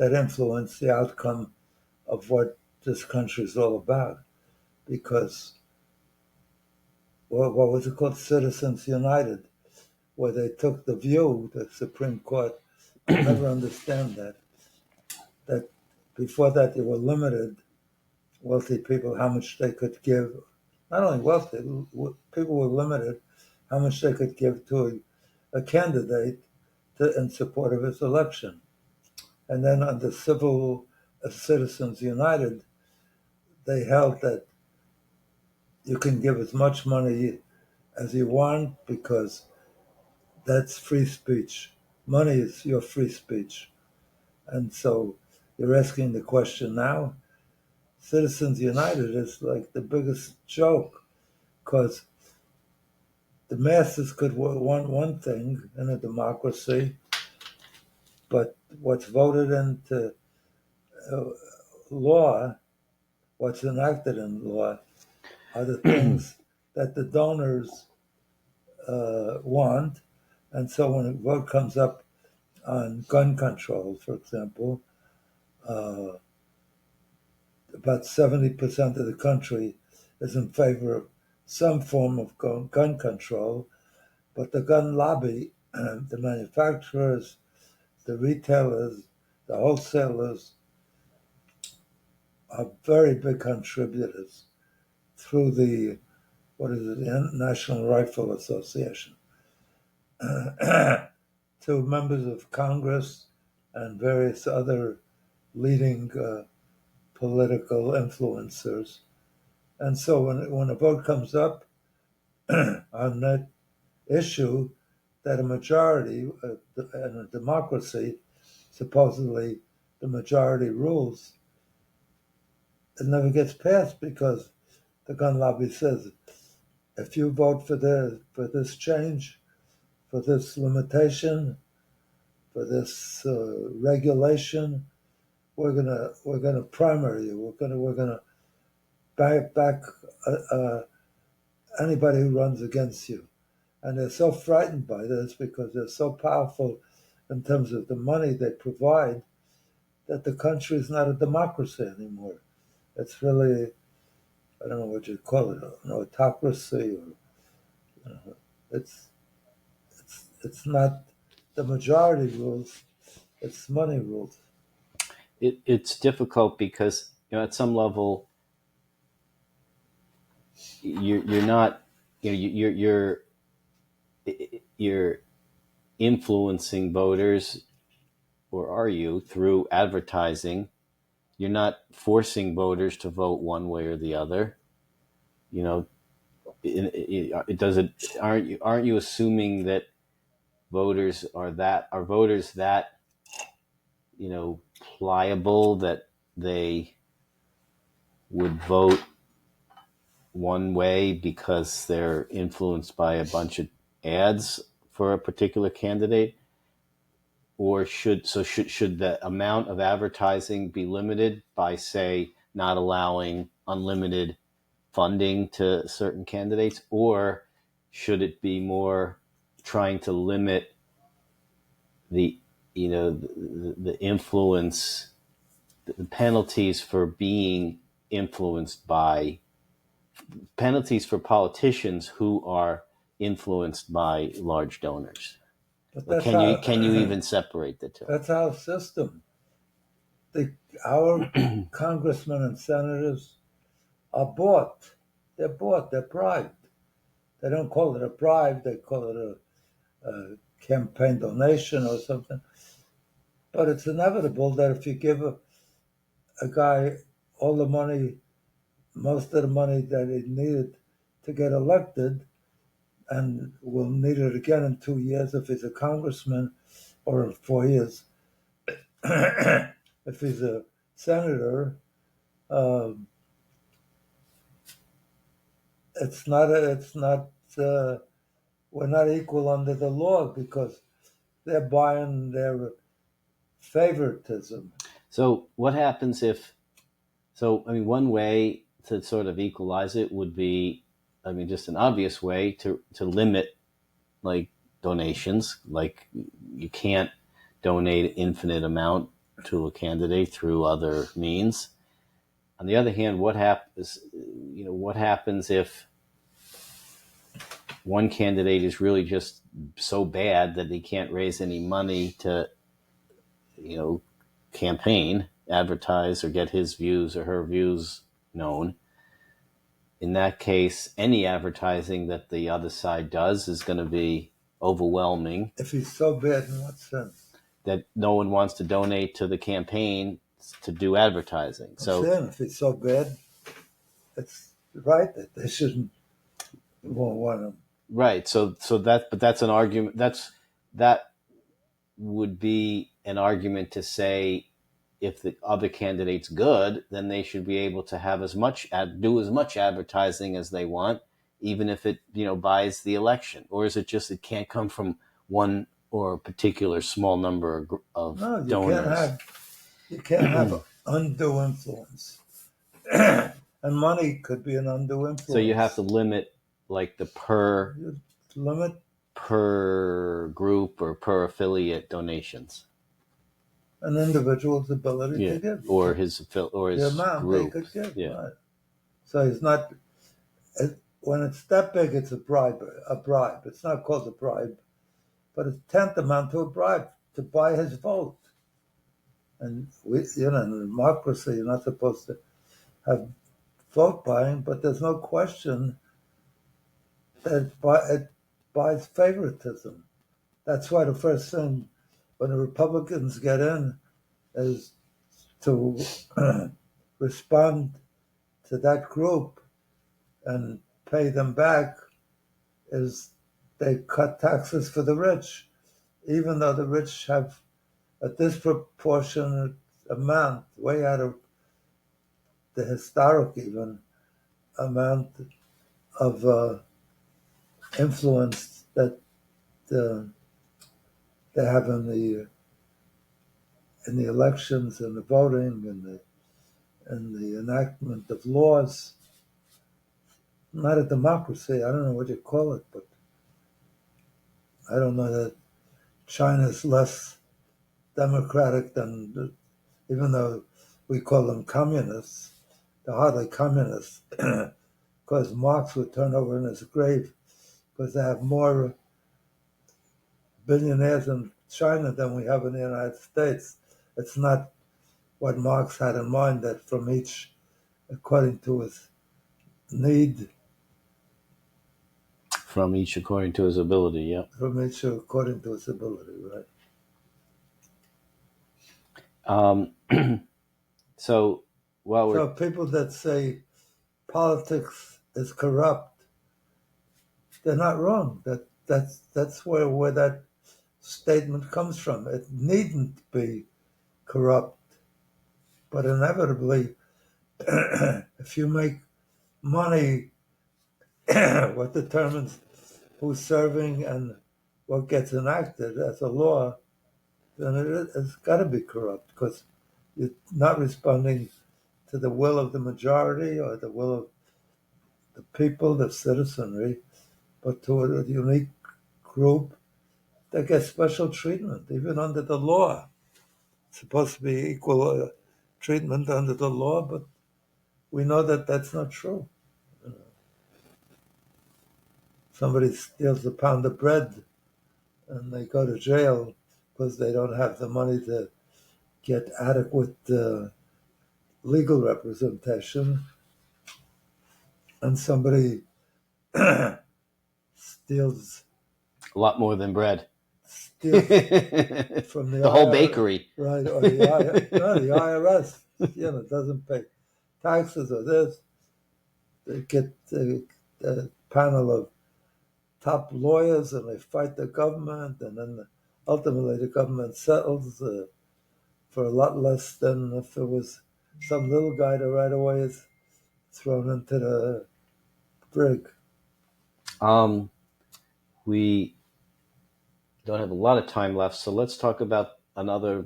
that influence the outcome of what this country is all about. Because what was it called? Citizens United, where they took the view, the Supreme Court, I'll never understand that before that they were limited, wealthy people, how much they could give. Not only wealthy, people were limited how much they could give to a candidate in support of his election. And then under Citizens United, they held that you can give as much money as you want because that's free speech. Money is your free speech. And so you're asking the question now. Citizens United is like the biggest joke because the masses could want one thing in a democracy, but what's voted into law, what's enacted in law, are the things that the donors want. And so when a vote comes up on gun control, for example, about 70% of the country is in favor of some form of gun control, but the gun lobby, the manufacturers, the retailers, the wholesalers are very big contributors through the National Rifle Association, to members of Congress and various other leading political influencers. And so when a vote comes up on that issue, that a majority in a democracy, supposedly the majority rules, it never gets passed because the gun lobby says, if you vote for this change, for this limitation, for this regulation, we're gonna primary you. We're gonna back anybody who runs against you. And they're so frightened by this because they're so powerful in terms of the money they provide that the country is not a democracy anymore. It's really, I don't know what you call it, an autocracy, or it's not the majority rules, it's money rules. It's difficult because at some level you're not you're influencing voters, or are you, through advertising? You're not forcing voters to vote one way or the other. Aren't you assuming that voters are that pliable that they would vote one way because they're influenced by a bunch of ads for a particular candidate? Or should the amount of advertising be limited by, say, not allowing unlimited funding to certain candidates? Or should it be more trying to limit the influence, the penalties for being influenced by, penalties for politicians who are influenced by large donors? But can you even separate the two? That's our system. Our congressmen and senators are bought. They're bought. They're bribed. They don't call it a bribe. They call it a campaign donation or something. But it's inevitable that if you give a guy all the money, most of the money that he needed to get elected, and will need it again in 2 years if he's a congressman, or in 4 years if he's a senator, we're not equal under the law because they're buying their favoritism. So what happens if? So one way to sort of equalize it would be, just an obvious way to limit like donations. Like you can't donate an infinite amount to a candidate through other means. On the other hand, what happens if one candidate is really just so bad that he can't raise any money to, campaign, advertise, or get his views or her views known? In that case, any advertising that the other side does is going to be overwhelming. If he's so bad, in what sense? That no one wants to donate to the campaign to do advertising. So if he's so bad, it's right that they won't want him. Right. But that's an argument. That would be an argument to say, if the other candidate's good, then they should be able to have do as much advertising as they want, even if it buys the election. Or is it just it can't come from one or a particular small number of donors? You can't have undue influence, and money could be an undue influence. So you have to limit the per group or per affiliate donations. An individual's ability to give, or his the amount group. They could give. Yeah. Right. So he's not. When it's that big, it's a bribe. It's not called a bribe, but it's tantamount to a bribe to buy his vote. And in a democracy, you're not supposed to have vote buying, but there's no question that it buys favoritism. That's why the first thing when the Republicans get in is to respond to that group and pay them back, is they cut taxes for the rich, even though the rich have a disproportionate amount, way out of the historic even, amount of influence that they have in the elections and the voting and the enactment of laws. Not a democracy, I don't know what you call it, but I don't know that China's less democratic than, even though we call them communists, they're hardly communists, because Marx would turn over in his grave, because they have more billionaires in China than we have in the United States. It's not what Marx had in mind, that from each, according to his need. From each according to his ability, yeah. From each according to his ability, right. So people that say politics is corrupt, they're not wrong. That's where that statement comes from. It needn't be corrupt, but inevitably, if you make money, what determines who's serving and what gets enacted as a law, then it's got to be corrupt, because you're not responding to the will of the majority or the will of the people, the citizenry, but to a unique group that gets special treatment, even under the law. It's supposed to be equal treatment under the law, but we know that that's not true. Somebody steals a pound of bread and they go to jail because they don't have the money to get adequate legal representation, and somebody steals a lot more than bread. Steals from the whole bakery. Right, or the IRS, doesn't pay taxes or this. They get a panel of top lawyers and they fight the government, and then ultimately the government settles for a lot less than if it was some little guy that right away is thrown into the brig. We don't have a lot of time left, so let's talk about another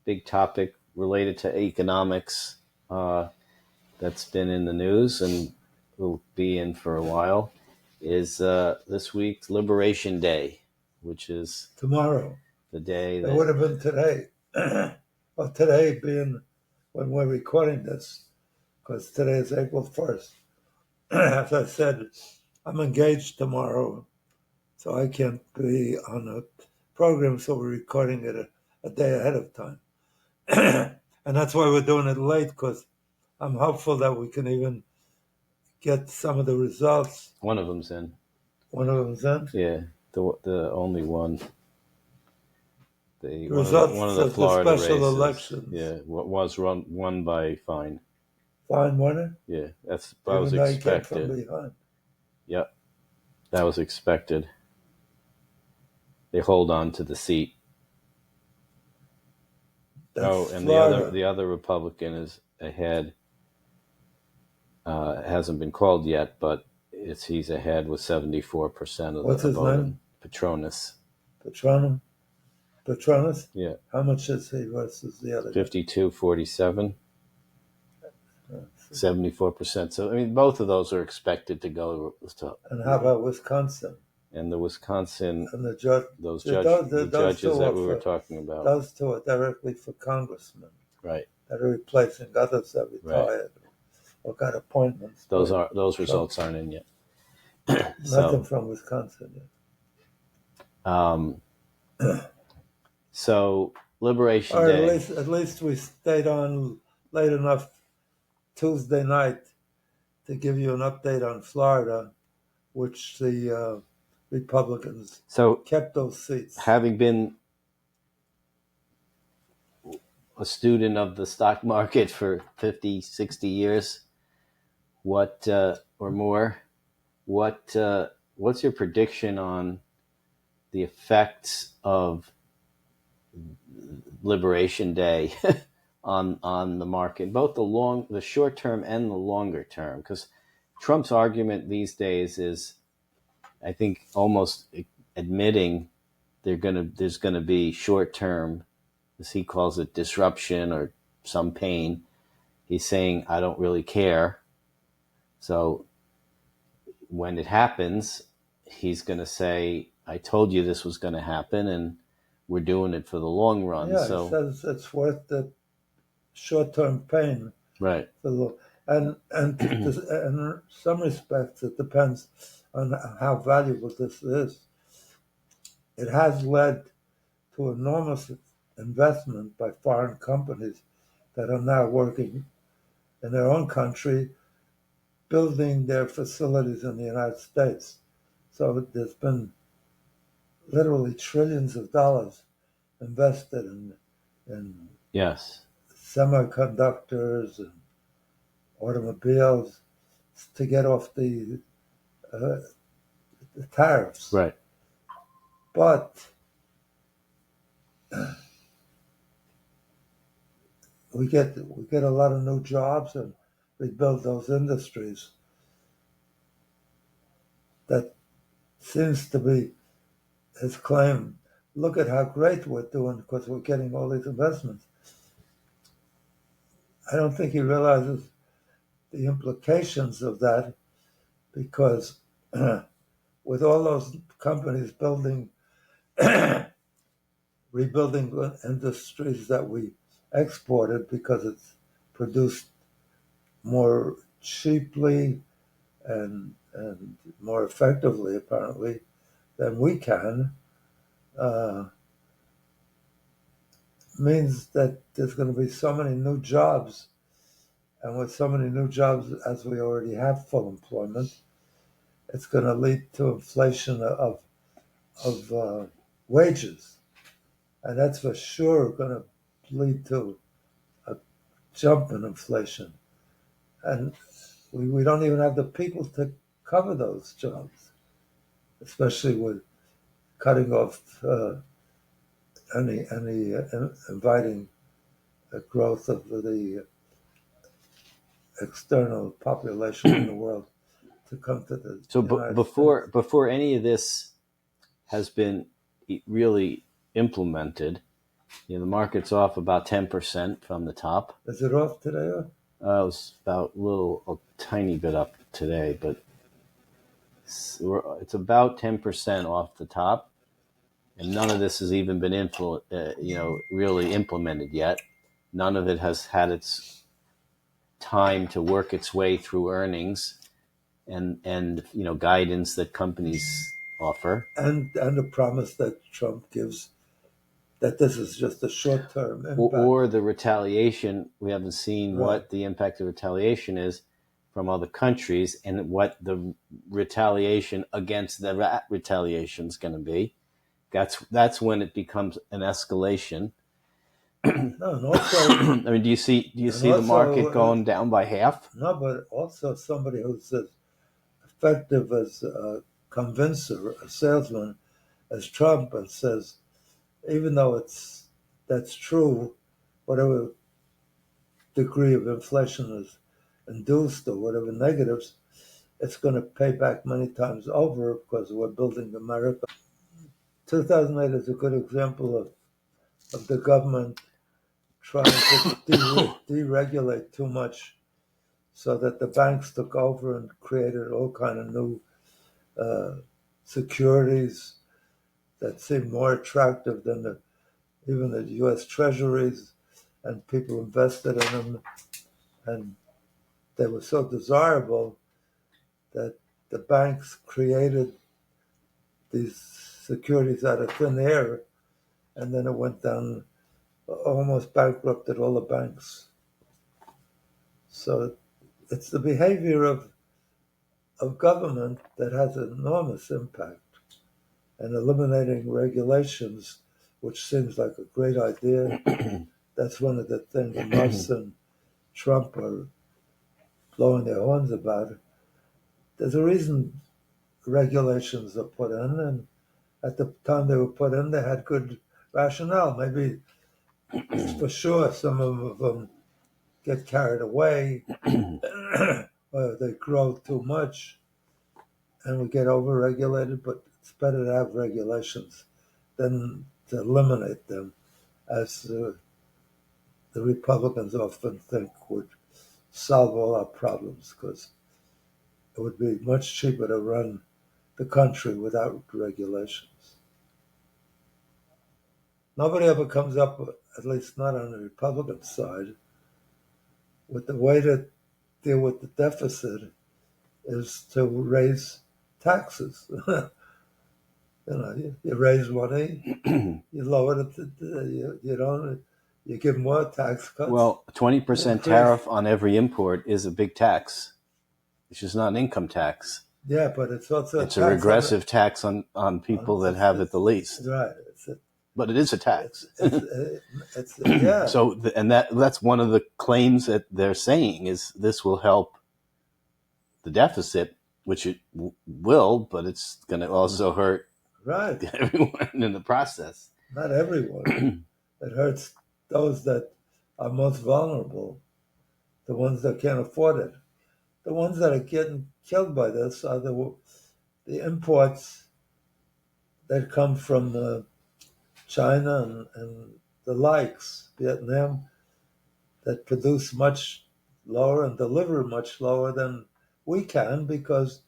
big topic related to economics that's been in the news and will be in for a while, is this week's Liberation Day, which is tomorrow. The day that... It would have been today. Well, today being when we're recording this, because today is April 1st. As I said, I'm engaged tomorrow, so I can't be on a program, so we're recording it a day ahead of time. And that's why we're doing it late, because I'm hopeful that we can even get some of the results. One of them's in. One of them's in? Yeah, the only one. The results one of the of Florida the special races, elections. yeah, was won by Fine. Fine winner? Yeah, that Even was though he came expected. from behind. Yep, that was expected. They hold on to the seat. That's And Florida. the other Republican is ahead. It hasn't been called yet, but he's ahead with 74% of What's the his vote. name? Patronus. Patronus? Yeah. How much is he versus the other? 52-47. 74%. So I mean, both of those are expected to go. And how about Wisconsin? And the Wisconsin, and the judge, those those judges that we were for, talking about. Those two are directly for congressmen. Right. That are replacing others that retired or got appointments. Those results aren't in yet. Nothing from Wisconsin yet. So Liberation or Day. At least we stayed on late enough Tuesday night to give you an update on Florida, which the Republicans kept those seats. Having been a student of the stock market for 50, 60 years, what or more, what's your prediction on the effects of Liberation Day on the market, both the short term and the longer term? Because Trump's argument these days is, I think, almost admitting there's gonna be short term, as he calls it, disruption or some pain. He's saying, I don't really care. So when it happens, he's going to say, I told you this was going to happen, and we're doing it for the long run. Yeah, so he says it's worth the short-term pain. Right. And in some respects, it depends on how valuable this is. It has led to enormous investment by foreign companies that are now working in their own country, building their facilities in the United States. So there's been literally trillions of dollars invested in yes, semiconductors and automobiles to get off the tariffs. Right. But we get a lot of new jobs and we build those industries. That seems to be his claim. Look at how great we're doing because we're getting all these investments. I don't think he realizes the implications of that, because with all those companies rebuilding industries that we exported because it's produced more cheaply and more effectively, apparently, than we can, means that there's going to be so many new jobs. And with so many new jobs, as we already have full employment, it's going to lead to inflation of wages. And that's for sure going to lead to a jump in inflation. And we don't even have the people to cover those jobs, especially with cutting off any inviting growth of the external population in the world to come to the United States. Before any of this has been really implemented, the market's off about 10% from the top. Is it off today? It was about a tiny bit up today, but it's about 10% off the top, and none of this has even been really implemented yet. none of it has had its time to work its way through earnings and guidance that companies offer, and the promise that Trump gives that this is just a short-term impact, or the retaliation. We haven't seen Right. what the impact of retaliation is from other countries and what the retaliation against the retaliation is going to be. That's when it becomes an escalation. No, and also, I mean, do you see the market going down by half? No, but also somebody who's as effective as a convincer, a salesman, as Trump, and says, even though that's true, whatever degree of inflation is induced or whatever negatives, it's going to pay back many times over because we're building America. 2008 is a good example of the government trying to deregulate too much, so that the banks took over and created all kind of new securities that seemed more attractive than even the U.S. Treasuries, and people invested in them, and they were so desirable that the banks created these securities out of thin air, and then it went down, almost bankrupted all the banks. So it's the behavior of government that has an enormous impact, and eliminating regulations, which seems like a great idea. That's one of the things Musk and Trump are blowing their horns about. There's a reason regulations are put in, and at the time they were put in, they had good rationale. Maybe for sure some of them get carried away or they grow too much and we get overregulated, but it's better to have regulations than to eliminate them, as the Republicans often think would solve all our problems, because it would be much cheaper to run the country without regulations. Nobody ever comes up, at least not on the Republican side, with the way to deal with the deficit is to raise taxes. You raise money, you lower it, you give more tax cuts. Well, 20% tariff on every import is a big tax. It's just not an income tax. Yeah, but it's also a regressive tax on people that have it the least. Right. But it is a tax. Yeah. So, and that's one of the claims that they're saying is this will help the deficit, which it will, but it's going to also hurt everyone in the process. Not everyone. It hurts those that are most vulnerable, the ones that can't afford it. The ones that are getting killed by this are the imports that come from China and the likes, Vietnam, that produce much lower and deliver much lower than we can, because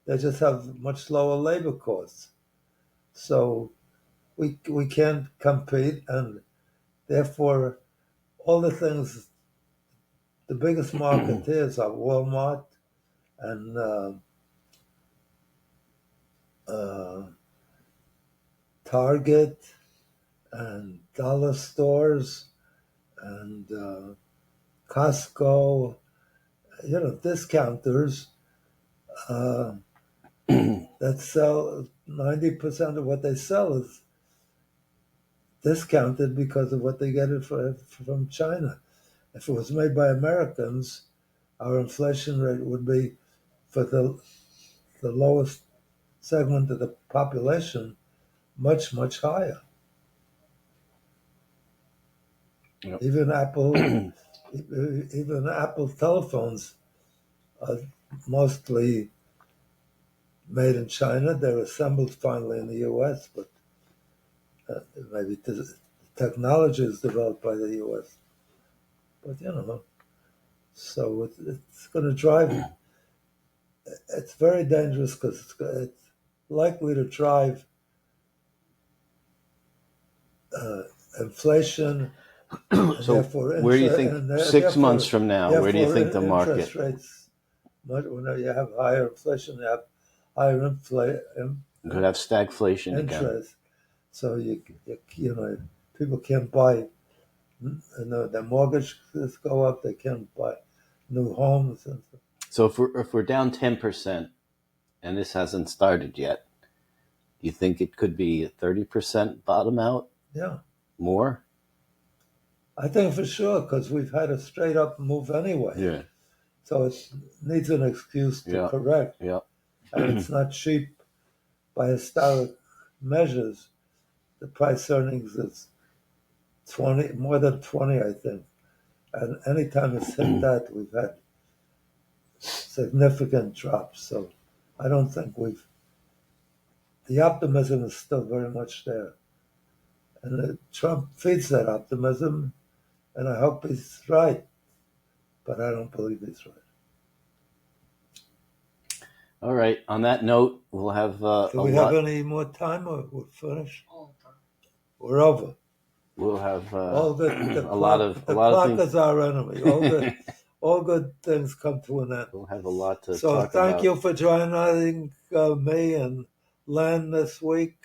they just have much lower labor costs. So we can't compete, and therefore all the things, the biggest marketeers are Walmart and Target and dollar stores and Costco, discounters that sell 90% of what they sell is discounted because of what they get it from China. If it was made by Americans, our inflation rate would be, for the lowest segment of the population, much, much higher. Yep. Even Apple telephones are mostly made in China. They're assembled finally in the U.S., but maybe the technology is developed by the U.S. But so it's going to drive. It's very dangerous because it's likely to drive inflation So therefore, where do you think 6 months from now? Where do you think the market? Interest rates, when you have higher inflation, you have higher You could have stagflation again. interest. So you know, people can't buy. The mortgages go up. They can't buy new homes. And So if we're down 10%, and this hasn't started yet, do you think it could be a 30% bottom out? yeah, More? I think for sure, because we've had a straight up move anyway. Yeah. So it needs an excuse to correct. Yeah. And it's not cheap by historic measures. The price earnings is 20, more than 20, I think. And anytime it's hit that, we've had significant drops. So I don't think the optimism is still very much there. And Trump feeds that optimism, and I hope he's right. But I don't believe he's right. All right. On that note, we'll have Do we have any more time, or we're finished? We're over. We'll have the clock things is our enemy. All good things come to an end. We'll have a lot to So talk about. thank you for joining me and Len this week,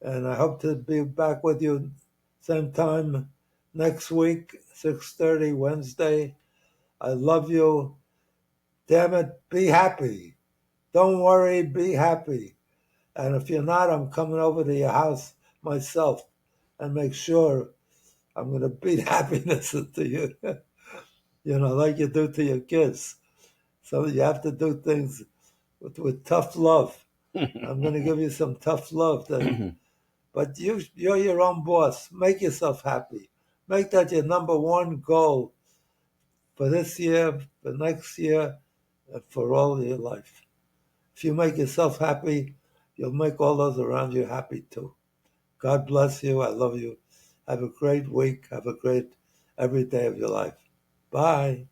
and I hope to be back with you same time next week, 6:30 Wednesday. I love you. Damn it, be happy. Don't worry, be happy. And if you're not, I'm coming over to your house myself and make sure I'm going to beat happiness into you, like you do to your kids. So you have to do things with tough love. I'm going to give you some tough love. But you're your own boss. Make yourself happy. Make that your number one goal for this year, for next year, and for all your life. If you make yourself happy, you'll make all those around you happy too. God bless you. I love you. Have a great week. Have a great every day of your life. Bye.